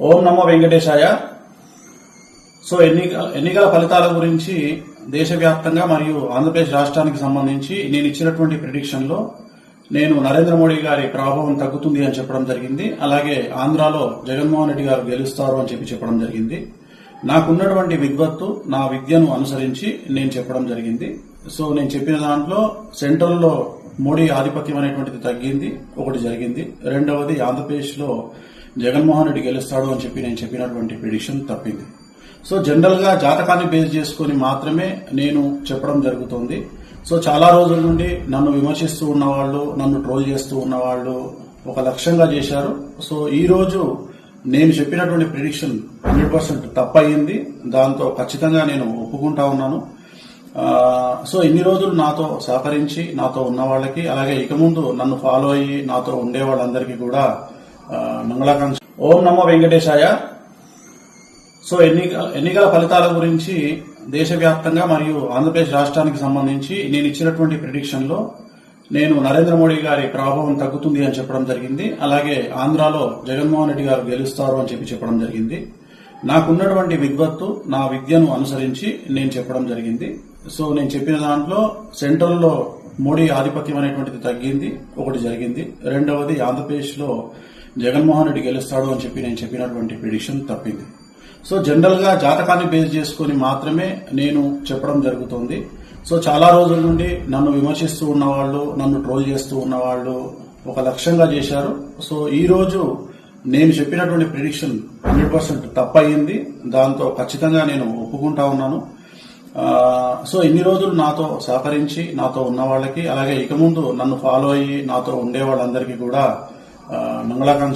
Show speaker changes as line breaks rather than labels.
ఓం నమో వెంకటేశాయ. So ఎన్నికల ఫలితాల గురించి దేశవ్యాప్తంగా మరియు ఆంధ్రప్రదేశ్ రాష్ట్రానికి సంబంధించి నేను ఇచ్చినటువంటి ప్రిడిక్షన్ లో నేను నరేంద్ర మోడీ గారి ప్రభావం తగ్గుతుంది అని చెప్పడం జరిగింది. అలాగే ఆంధ్రాలో జగన్మోహన్ రెడ్డి గారు గెలుస్తారు అని చెప్పడం జరిగింది. నాకున్నటువంటి విద్వత్తు, నా విద్యను అనుసరించి నేను చెప్పడం జరిగింది. సో నేను చెప్పిన దాంట్లో సెంట్రల్ లో మోడీ ఆధిపత్యం అనేటువంటిది తగ్గింది, ఒకటి జరిగింది. రెండవది ఆంధ్రప్రదేశ్ లో జగన్మోహన్ రెడ్డి గెలుస్తాడు అని నేను చెప్పినటువంటి ప్రిడిక్షన్ తప్పింది. సో జనరల్ గా జాతకాన్ని బేస్ చేసుకుని మాత్రమే నేను చెప్పడం జరుగుతుంది. సో చాలా రోజుల నుండి నన్ను విమర్శిస్తూ ఉన్నవాళ్లు, నన్ను ట్రోల్ చేస్తూ ఉన్నవాళ్లు ఒక లక్ష్యంగా చేశారు. సో ఈ రోజు నేను చెప్పినటువంటి ప్రిడిక్షన్ 100% తప్పయింది. దాంతో ఖచ్చితంగా నేను ఒప్పుకుంటా ఉన్నాను. సో ఇన్ని రోజులు నాతో సహకరించి నాతో ఉన్న వాళ్ళకి, అలాగే ఇక ముందు నన్ను ఫాలో అయ్యి నాతో ఉండే వాళ్ళందరికీ కూడా మంగళాకాంక్ష. ఓం నమో వెంకటేశాయ. సో ఎన్నికల ఫలితాల గురించి దేశవ్యాప్తంగా మరియు ఆంధ్రప్రదేశ్ రాష్ట్రానికి సంబంధించి నేను ఇచ్చినటువంటి ప్రిడిక్షన్ లో నేను నరేంద్ర మోడీ గారి ప్రభావం తగ్గుతుంది అని చెప్పడం జరిగింది. అలాగే ఆంధ్రాలో జగన్మోహన్ రెడ్డి గారు గెలుస్తారు అని చెప్పడం జరిగింది. నాకున్నటువంటి విద్వత్తు, నా విద్యను అనుసరించి నేను చెప్పడం జరిగింది. సో నేను చెప్పిన దాంట్లో సెంట్రల్ లో మోడీ ఆధిపత్యం అనేటువంటిది తగ్గింది, ఒకటి జరిగింది. రెండవది ఆంధ్రప్రదేశ్ లో జగన్మోహన్ రెడ్డి గెలుస్తాడు అని నేను చెప్పినటువంటి ప్రిడిక్షన్ తప్పింది. సో జనరల్ గా జాతకాన్ని బేస్ చేసుకుని మాత్రమే నేను చెప్పడం జరుగుతుంది. సో చాలా రోజుల నుండి నన్ను విమర్శిస్తూ ఉన్నవాళ్లు, నన్ను ట్రోల్ చేస్తూ ఉన్నవాళ్లు ఒక లక్ష్యంగా చేశారు. సో ఈ రోజు నేను చెప్పినటువంటి ప్రిడిక్షన్ 100% తప్పయింది. దాంతో ఖచ్చితంగా నేను ఒప్పుకుంటా ఉన్నాను. సో ఇన్ని రోజులు నాతో సహకరించి నాతో ఉన్న వాళ్ళకి, అలాగే ఇక ముందు నన్ను ఫాలో అయ్యి నాతో ఉండే వాళ్ళందరికీ కూడా మంగళాకాంక్ష.